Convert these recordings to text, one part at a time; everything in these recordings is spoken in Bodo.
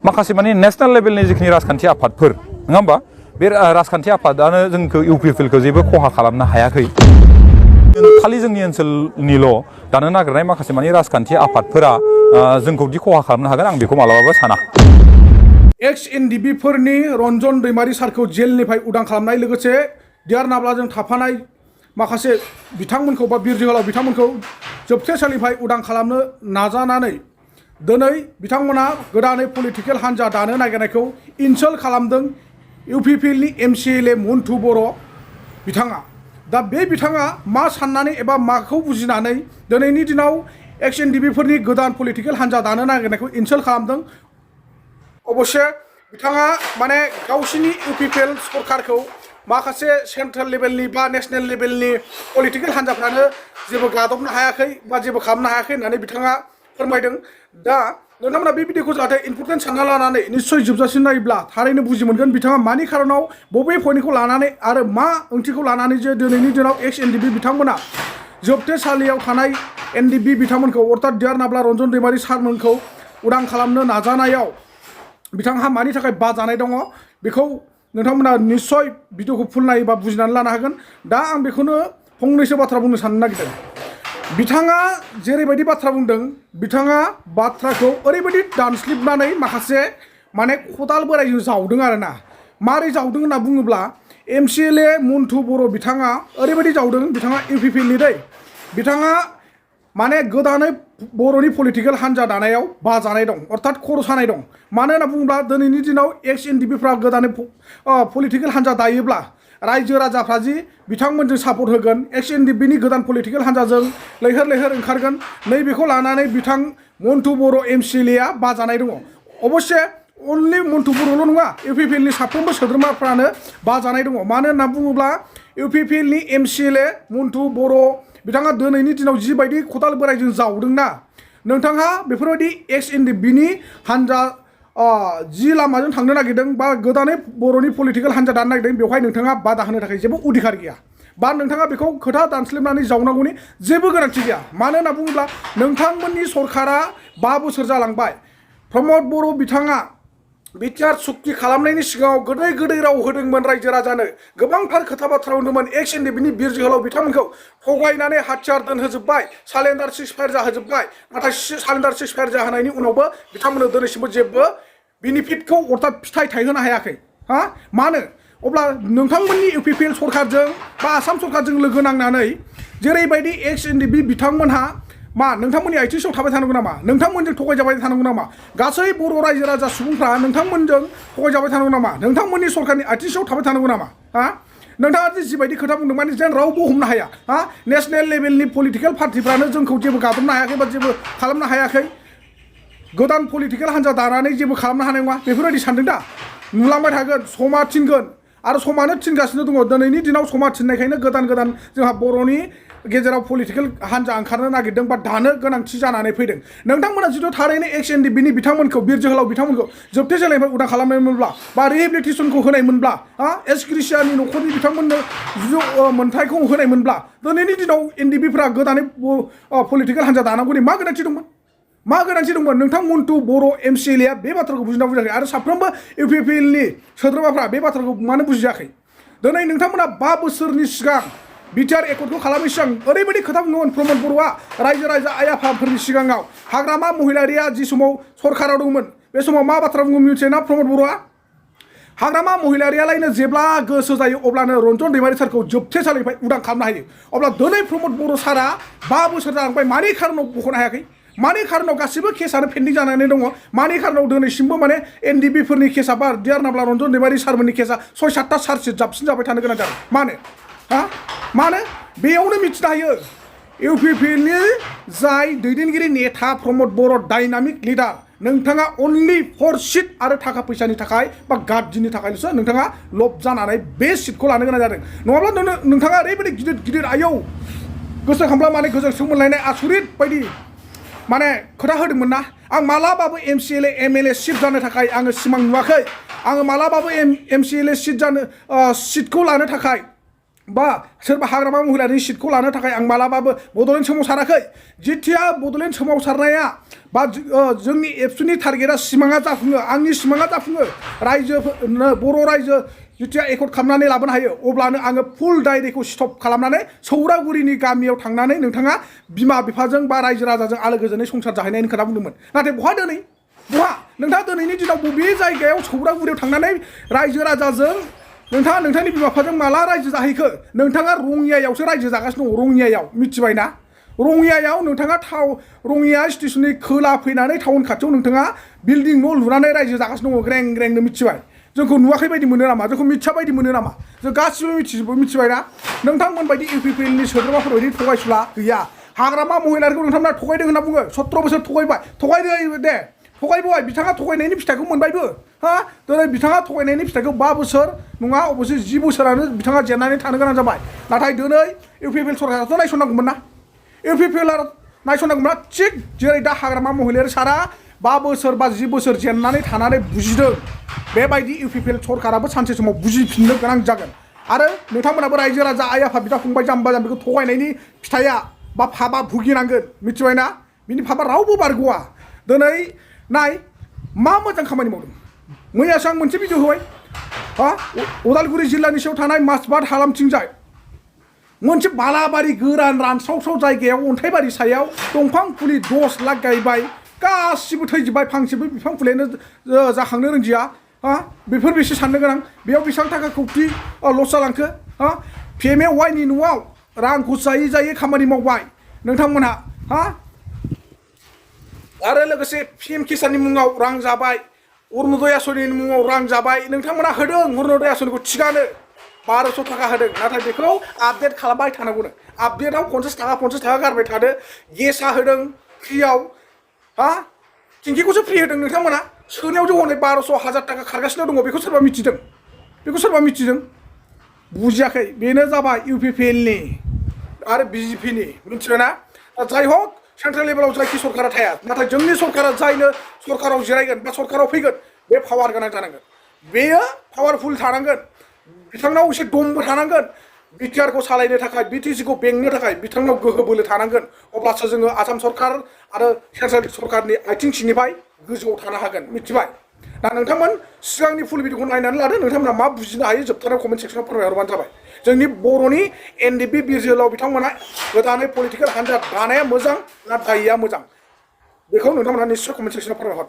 माखासे माने नेशनेल लेभेलनि जिखिनि राजखान्थि आफादफोर नङा होमबा बे राजखान्थि आफादानो जोंखौ UPPLखौ जेबो खहा खालामनो हायाखै खालि जोंनि ओनसोलनिल' दानो नागिरनाय माखासे माने राजखान्थि आफादफोरा जोंखौ दि खहा खालामनो हागोन आं बेखौ मालाबाबो साना एक्स NDB फोरनि रन्जन दैमारि सारखौ जेलनिफ्राय उदां खालामनाय लोगोसे डिआर नाब्लाजों थाफानाय माखासे बिथांमोनखौ बा बिर जोहोलाव बिथांमोनखौ जोबथेसालिनिफ्राय उदां खालामनो नाजानानै दिनै बिथांमोना गोदानै पलिटिकेल हान्जा दानो नागिरनायखौ इनसल्ट खालामदों UPPLनि MCLA मन्टु बर' बिथाङा दा बे बिथाङा मा साननानै एबा माखौ बुजिनानै दिनैनि दिनाव एक्स NDB फोरनि गोदान पलिटिकेल हान्जा दानो नागिरनायखौ इनसल्ट खालामदों अबश्य बिथाङा माने गावसिनि UPPL सरकारखौ माखासे सेन्ट्रेल लेभेलनि बा नेशनेल लेभेलनि पलिटिकेल हान्जाफ्रानो जेबो गादबनो हायाखै बा जेबो खालामनो हायाखै होननानै बिथाङा फोरमायदों दा नोंथांमोना बे भिडिअखौ जाहाथे इम्परटेन्ट सानना लानानै निश्चय जोबजासिम नायोब्ला थारैनो बुजि मोनगोन बिथाङा मानि खारनाव बबे पइन्टखौ लानानै आरो मा ओंथिखौ लानानै जे दिनैनि दिनाव एक्स NDB बिथांमोना जोबथेसालियाव थानाय NDB बिथांमोनखौ अर्थात डिआर नाब्ला रन्जन दैमारि सारमोनखौ उदां खालामनो नाजानायाव बिथांहा मानि थाखाय बाजानाय दङ बेखौ नोंथांमोना निश्चय भिडिअखौ फुल नायोबा बुजिनानै लानो हागोन दा आं बेखौनो फंनैसो बाथ्रा बुंनो साननो नागिरदों बिथाङा जेरैबायदि बाथ्रा बुंदों बिथाङा बाथ्राखौ ओरैबायदि दानस्लिबनानै माखासे माने खदाल बोरायजों जावदों आरोना मारै जावदों होनना बुङोब्ला MCLA मन्टु बर' बिथाङा ओरैबायदि जावदों बिथाङा UPPLनि दै बिथाङा माने गोदानै बर'नि पलिटिकेल हान्जा दानायाव बाजानाय दं अर्थात खर' सानाय दं मानो होनना बुङोब्ला दिनैनि दिनाव एक्स NDBफ्रा गोदानै पलिटिकेल हान्जा दायोब्ला रायजो राजाफ्रा जि बिथांमोनजों सापर्ट होगोन एक्स NDBनि गोदान पलिटिकेल हान्जाजों लैहोर लैहोर ओंखारगोन नैबेखौ लानानै बिथां मन्टु बर' MCLA बाजानाय दङ अबश्य अनलि मन्टु बर'ल' नङा UPPLनि साफ्रोमबो सोद्रोमाफ्रानो बाजानाय दङ मानो होनना बुङोब्ला UPPLनि MCLA मन्टु बर' बिथाङा दिनैनि दिनाव जिबायदि खदाल बोरायजों जावदोंना नोंथाङा बेफोरबायदि एक्स NDBनि हान्जा जि लामाजों थांनो नागिरदों बा गोदानै बर'नि पलिटिकेल हान्जा दानो नागिरदों बेवहाय नोंथाङा बादा होनो थाखाय जेबो अधिकार गैया बा नोंथाङा बेखौ खोथा दानस्लिबनानै जावनांगौनि जेबो गोनांथि गैया मानो होनना बुङोब्ला नोंथांमोननि सरकारा 5 बोसोर जालांबाय प्रमद बर' बिथाङा बिटिआर सुक्ति खालामनायनि सिगाङाव गोदै गोदै राव होदोंमोन रायजो राजानो गोबांथार खोथा बाथ्रा बुंदोंमोन एक्स NDBनि बिर जोहोलाव बिथांमोनखौ थगायनानै हाथियार दोनहोजोब्बाय सालेन्डार सिक्सफायार जाहोजोब्बाय नाथाय सालेन्डार सिक्सफायार जाहोनायनि उनावबो बिथांमोननो दिनैसिमबो जेबो बेनिफिटखौ अर्थात फिथाइ थायहोनो हायाखै हा मानो अब्ला नोंथांमोननि UPPL सरकारजों बा आसाम सरकारजों लोगो नांनानै जेरैबायदि एक्स NDB बिथांमोनहा मा नोंथांमोननि आथिं सायाव थाबाय थानांगौ नामा नोंथांमोनजों थगायजाबाय थानांगौ नामा गासै बर' रायजो राजा सुबुंफ्रा नोंथांमोनजों थगायजाबाय थानांगौ नामा नोंथांमोननि सरकारनि आथिं सायाव थाबाय थानांगौ नामा हा नोंथाङा जिबायदि खोथा बुंदों माने जेन रावबो हमनो हाया हा नेशनेल लेभेलनि पलिटिकेल पार्टिफ्रानो जोंखौ जेबो गादबनो हायाखै बा जेबो खालामनो हायाखै गोदान पलिटिकेल हान्जा दानानै जेबो खालामनो हानाय नङा बेफोरबायदि सानदों दा नुलांबाय थागोन समा थिनगोन आरो समानो थिनगासिनो दङ दिनैनि दिनाव समा थिननायखायनो गोदान गोदान जोंहा बर'नि गेजेराव पलिटिकेल हान्जा ओंखारनो नागिरदों बा दानो गोनांथि जानानै फैदों नोंथांमोना जुदि थारैनो एक्स NDBनि बिथांमोनखौ बिर जोहोलाव बिथांमोनखौ जोबथेसालिनिफ्राय उदां खालामनायमोनब्ला बा रिहेबिलिटेसनखौ होनायमोनब्ला एस ग्रिसियानि न'खरनि बिथांमोननो मोनथायखौ होनायमोनब्ला दिनैनि दिनाव NDBफ्रा गोदानै पलिटिकेल हान्जा दानांगौनि मा गोनांथि दंमोन नोंथां मन्टु बर' MCLA बे बाथ्राखौ बुजिना बुजियाखै आरो साफ्रोमबो UPPLनि सोद्रोमाफ्रा बे बाथ्राखौ मानो बुजियाखै दिनै नोंथांमोना 5 बोसोरनि सिगां बिटिआर एकर्डखौ खालामै सिगां ओरैबायदि खोथा बुंदोंमोन प्रमद बर'आ रायजो राजा आइ आफाफोरनि सिगाङाव हाग्रामा महिलारिया जि समाव सरकाराव दंमोन बे समाव मा बाथ्रा बुङो मिथियोना प्रमद बर'आ हाग्रामा महिलारियालायनो जेब्ला गोसो जायो अब्लानो रन्जन दैमारि सारखौ जोबथेसालिनिफ्राय उदां खालामनो हायो अब्ला दिनै प्रमद बर' सारा 5 बोसोर जालांबाय मानि खारनाव बख'नो हायाखै मानि खारनाव गासिबो केसआनो पेन्डिं जानानै दङ मानि खारनाव दिनैसिमबो माने NDBफोरनि केसआ बा डिआर नाब्ला रन्जन दैमारि सारमोननि केसआ 6-7टा चार्जसिट जाबसिन जाबाय थानो गोनां जादों मानो बेयावनो मिथिनो हायो UPPLनि जाय दैदेनगिरि नेता प्रमद बर' डाइनामिक लिडार नोंथाङा अनलि फर सिट आरो थाखा फैसानि थाखाय बा गाद्दिनि थाखायल'सो नोंथाङा लब जानानै बे सिटखौ लानो गोनां जादों नङाब्ला नोंथाङा ओरैबायदि गिदिर गिदिर आयौ गोसोखांब्ला माने गोजों मोनलायनाय आसुरित बायदि माने खोथा होदोंमोन ना आं मालाबाबो MCLA MLA सिट जानो थाखाय आङो सिमां नुवाखै आङो मालाबाबो MCLA सिटखौ लानो थाखाय बा सोरबा हाग्रामा महिलानि सिटखौ लानो थाखाय आं मालाबाबो बड'लेण्ड सोमावसाराखै जेथिया बड'लेण्ड सोमावसारनाया बा जोंनि एबसुनि टारगेटआ सिमाङा जाफुङो आंनि सिमाङा जाफुङो रायजो बर' रायजो जेथिया एकर्ड खालामनानै लाबोनो हायो अब्लानो आङो फुल डायरिखौ स्टप खालामनानै सौरागुरिनि गामियाव थांनानै नोंथाङा बिमा बिफाजों बा रायजो राजाजों आलो गोजोनै संसार जाहैनायनि खोथा बुंदोंमोन नाथाय बहा दिनै बहा नोंथाङा दिनैनि दिनाव बबे जायगायाव सौरागुरियाव थांनानै रायजो राजाजों नोंथाङा नोंथांनि बिमा बिफाजों माला रायजो जाहैखो नोंथाङा रङियायावसो रायजो जागासिनो दङ रङियायाव मिथिबायना रङियायाव नोंथाङा रङिया स्टेशननि खोला फैनानै टाउन खाथियाव नोंथाङा बिल्डिं न' लुनानै रायजो जागासिनो दङ ग्रें ग्रेंनो मिथिबाय जोंखौ नुवाखै बायदि मोनो नामा जोंखौ मिथिया बायदि मोनो नामा जों गासिबो मिथिबायना नोंथांमोन बायदि UPPLनि सोद्रोमाफोर बायदि थगायसुला गैया हाग्रामा महिलारिखौ नोंथांमोना थगायदों होनना बुङो 17 बोसोर थगायबाय थगायदो दे थगायबाय बिथाङा थगायनायनि फिथाइखौ मोनबायबो हा दिनै बिथाङा थगायनायनि फिथाइखौ 5 बोसोर नङा अबयसे 10 बोसोरानो बिथाङा जेननानै थानो गोनां जाबाय नाथाय दिनै UPPL सरकाराथ' नायसननांगौमोन ना UPPL नायसननांगौमोन ना थिग जेरै दा हाग्रामा महिलारि सारा 5 बोसोर बा 10 बोसोर जेननानै थानानै बुजिदों बेबायदि UPPL सरकाराबो सानसे समाव बुजिफिननो गोनां जागोन आरो नोंथांमोनाबो रायजो राजा आइ आफा बिदा फंबाय जाम्बा जाम्बिखौ थगायनायनि फिथाइया बा फाबा भुगिनांगोन मिथिबायना बिनि फाबा रावबो बारग'वा दिनै नाय मा मोजां खामानि मावदों मैयासो आं मोनसे भिडिअ होबाय हा उदालगुरि जिल्लानि सायाव थानाय मासबाद हालामथिंजाय मोनसे बालाबारि गोरान रानस्रावस्राव जायगायाव अन्थाइबारि सायाव दंफां फुलि 10 लाख गायबाय गासिबो थैजोब्बाय फांसेबो बिफां फुलियानो जाखांनो रोंदिया हा बेफोर बेसे साननो गोनां बेयाव बेसेबां थाखा खौथि लस जालांखो हा PMAY नि न'आव रांखौ जायै जायै खामानि मावबाय नोंथांमोनहा हा आरो लोगोसे PM किसाननि मुङाव रां जाबाय अरुणोदय आसनिनि मुङाव रां जाबाय नोंथांमोना होदों अरुणोदय आसनिखौ थिगानो 1200 थाखा होदों नाथाय बेखौ आपडेट खालामबाय थानांगौनो आपडेटआव 50 थाखा गारबाय थादो गेसा होदों फ्रियाव हा थिंखिखौसो फ्रि होदों नोंथांमोना सोनायाव जों हनै 1200 1000 थाखा खारगासिनो दङ बेखौ सोरबा मिथिदों बुजियाखै बेनो जाबाय UPPLनि आरो BJPनि मिथिबायना जाय हक सेन्ट्रेल लेभेलाव जायखि सरकारा थाया नाथाय जोंनि सरकारा जायनो सरकाराव जिरायगोन बा सरकाराव फैगोन बे पावार गोनां जानांगोन बेयो पावारफुल थानांगोन बिथांनाव एसे दमबो थानांगोन BTR खौ सालायनो थाखाय BTC खौ बेंनो थाखाय बिथांनाव गोहो बोलो थानांगोन अब्लासो जोङो आसाम सरकार आरो सेन्ट्रेल सरकारनि आथिं सिंनिफ्राय गोजौआव थानो हागोन मिथिबाय दा नोंथांमोन सिगांनि फुल भिडिअखौ नायनानै लादो नोंथांमोना मा बुजिनो हायो जोबथारनायाव कमेन्ट सेक्सनाव फोरमायहरबानो जाबाय जोंनि बर'नि NDFB बिर जोहोलाव बिथांमोना गोदानै पलिटिकेल हान्जा दानाया मोजां ना दायैया मोजां बेखौ नोंथांमोना निश्चय कमेन्ट सेक्सनाव फोरमायहर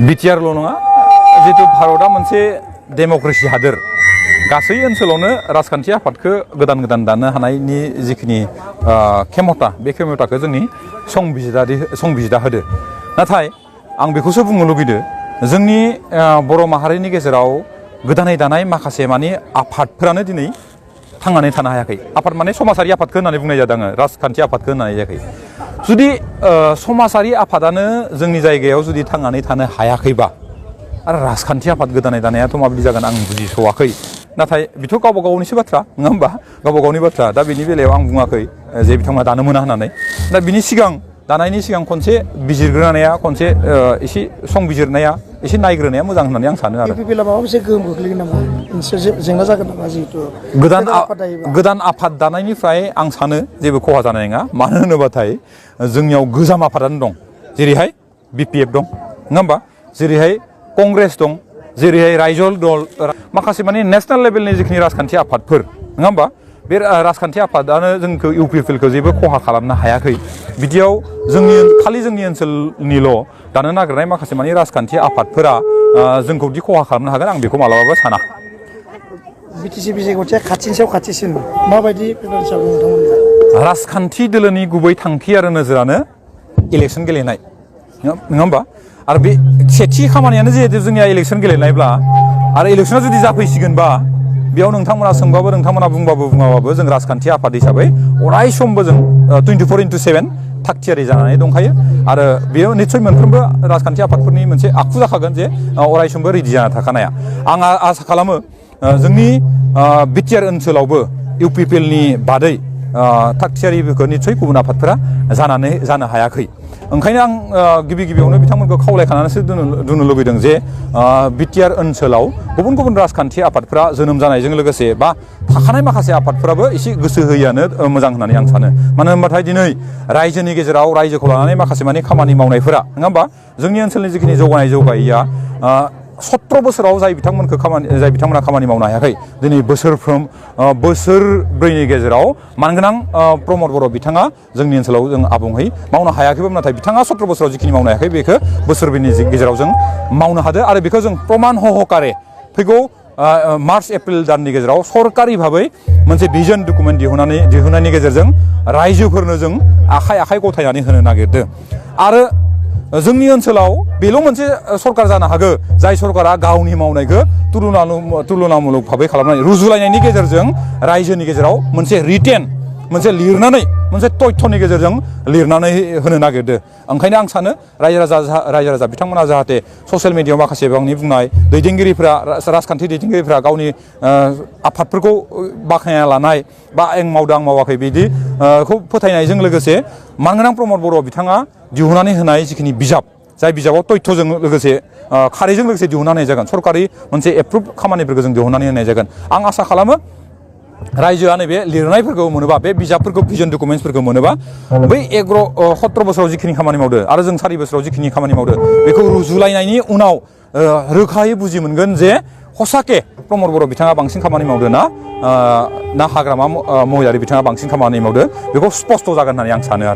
BTRल' नङा जिहेतु भारतआ मोनसे डेम'क्रेसि हादोर गासै ओनसोलावनो राजखान्थि आफादखौ गोदान दानो हानायनि जिखिनि खेमथा बे खेमथाखौ जोंनि संबिजिदा होदो नाथाय आं बेखौसो बुंनो लुगैदो जोंनि बर' माहारिनि गेजेराव गोदानै दानाय माखासे माने आफादफोरानो दिनै थांनानै थानो हायाखै आफाद माने समाजारि आफादखौ होननानै बुंनाय जादों आङो राजखान्थि आफादखौ होननाय जायाखै जुदि समाजारि आफादानो जोंनि जायगायाव जुदि थांनानै थानो हायाखैबा आरो राजखान्थि आफाद गोदानै दानायाथ' माबायदि जागोन आं बुजिस'वाखै नाथाय बेथ' गावबा गावनिसो बाथ्रा नङा होमबा गावबा गावनि बाथ्रा दा बेनि बेलायाव आं बुङाखै जे बिथांमोना दानो मोना होननानै दा बिनि सिगां दानायनि सिगां खनसे बिजिरग्रोनाया खनसे एसे संबिजिरनाया एसे नायग्रोनाया मोजां होननानै आं सानो आरो UPPL माबा मोनसे गोहोम गोग्लैगोन नामा जेंना जागोन नामा जिहेतु गोदान आफाद दानायनिफ्राय आं सानो जेबो खहा जानाय नङा मानो होनोबाथाय जोंनियाव गोजाम आफादानो दं जेरैहाय BPF दं नङा होमबा जेरैहाय कंग्रेस दं जेरैहाय रायजो दल माखासे माने नेशनेल लेभेलनि जिखिनि राजखान्थि आफादफोर नङा होमबा बे राजखान्थि आफादानो जोंखौ UPPLखौ जेबो खहा खालामनो हायाखै बिदियाव खालि जोंनि ओनसोलनिल' दानो नागिरनाय माखासे माने राजखान्थि आफादफोरा जोंखौ दि खहा खालामनो हागोन आं बेखौ मालाबाबो साना BTC बिसायख'थिया खाथिनि सायाव खाथिसिन माबायदि प्रिफारेन्स जागोन नोंथांमोनहा राजखान्थि दोलोनि गुबै थांखि आरो नोजोरानो इलेक्सन गेलेनाय नङा होमबा आरो बे सेथि खामानियानो जिहेतु जोंनिया इलेक्सन गेलेनायब्ला आरो इलेक्सना जुदि जाफैसिगोनबा बेयाव नोंथांमोना सोंबाबो नोंथांमोना बुङाबाबो जों राजखान्थि आफाद हिसाबै अराय समबो जों 24/7 थागथियारि जानानै दंखायो आरो बेयो निस्सय मोनफ्रोमबो राजखान्थि आफादफोरनि मोनसे आखु जाखागोन जे अराय समबो रेडि जाना थाखानाया आं आसा खालामो जोंनि BTR ओनसोलावबो UPPLनि बादै थागथियारिफोरखौ निस्सय गुबुन आफादफोरा जानो हायाखै ओंखायनो आं गिबियावनो बिथांमोनखौ खावलायखानानैसो दोननो लुबैदों जे बिटिआर ओनसोलाव गुबुन गुबुन राजखान्थि आफादफोरा जोनोम जानायजों लोगोसे बा थाखानाय माखासे आफादफोराबो एसे गोसो होयियानो मोजां होननानै आं सानो मानो होनबाथाय दिनै रायजोनि गेजेराव रायजोखौ लानानै माखासे माने खामानि मावनायफोरा नङा होमबा जोंनि ओनसोलनि जिखिनि जौगायैया 17 बोसोराव जाय बिथांमोना खामानि मावनो हायाखै दिनै बोसोरब्रैनि गेजेराव मानगोनां प्रमद बर' बिथाङा जोंनि ओनसोलाव जों आबुङै मावनो हायाखैबाबो नाथाय बिथाङा 17 बोसोराव जिखिनि मावनो हायाखै बेखौ बोसोरब्रैनि गेजेराव जों मावनो हादों आरो बेखौ जों प्रमान हहकारे फैगौ मार्च एप्रिल दाननि गेजेराव सरकारि भाबै मोनसे भिजन डकुमेन्ट दिहुननायनि गेजेरजों रायजोफोरनो जों आखाइ गथायनानै होनो नागिरदों आरो जोंनि ओनसोलाव बेल' मोनसे सरकार जानो हागौ जाय सरकारा गावनि मावनायखौ तुलनामुलक भाबै खालामनानै रुजुलायनायनि गेजेरजों रायजोनि गेजेराव मोनसे रिटेन मोनसे लिरनानै मोनसे तथ्यनि गेजेरजों लिरनानै होनो नागिरदों ओंखायनो आं सानो रायजो राजा बिथांमोना जाहाथे ससियेल मिडियायाव माखासे बिबांनि बुंनाय दैदेनगिरिफ्रा राजखान्थि दैदेनगिरिफ्रा गावनि आफादफोरखौ बाख्नायना लानाय बा आं मावदों आं मावाखै बिदिखौ फोथायनायजों लोगोसे मानगोनां प्रमद बर' बिथाङा दिहुननानै होनाय जिखिनि बिजाब जाय बिजाबाव तथ्यजों लोगोसे खारैजों लोगोसे दिहुननानै होनाय जागोन सरकारि मोनसे एप्रुभ खामानिफोरखौ जों दिहुननानै होनाय जागोन आं आसा खालामो रायजोआ नैबे लिरनायफोरखौ मोनोबा बे बिजाबफोरखौ भिजन डकुमेन्टसफोरखौ मोनोबा बै 17 बोसोराव जिखिनि खामानि मावदो आरो जों 4 बोसोराव जिखिनि खामानि मावदो बेखौ रुजुलायनायनि उनाव रोखायै बुजि मोनगोन जे हसाके प्रमद बर' बिथाङा बांसिन खामानि मावदो ना हाग्रामा महिलारि बिथाङा बांसिन खामानि मावदो बेखौ स्पष्ट जागोन होननानै आं सानो आरो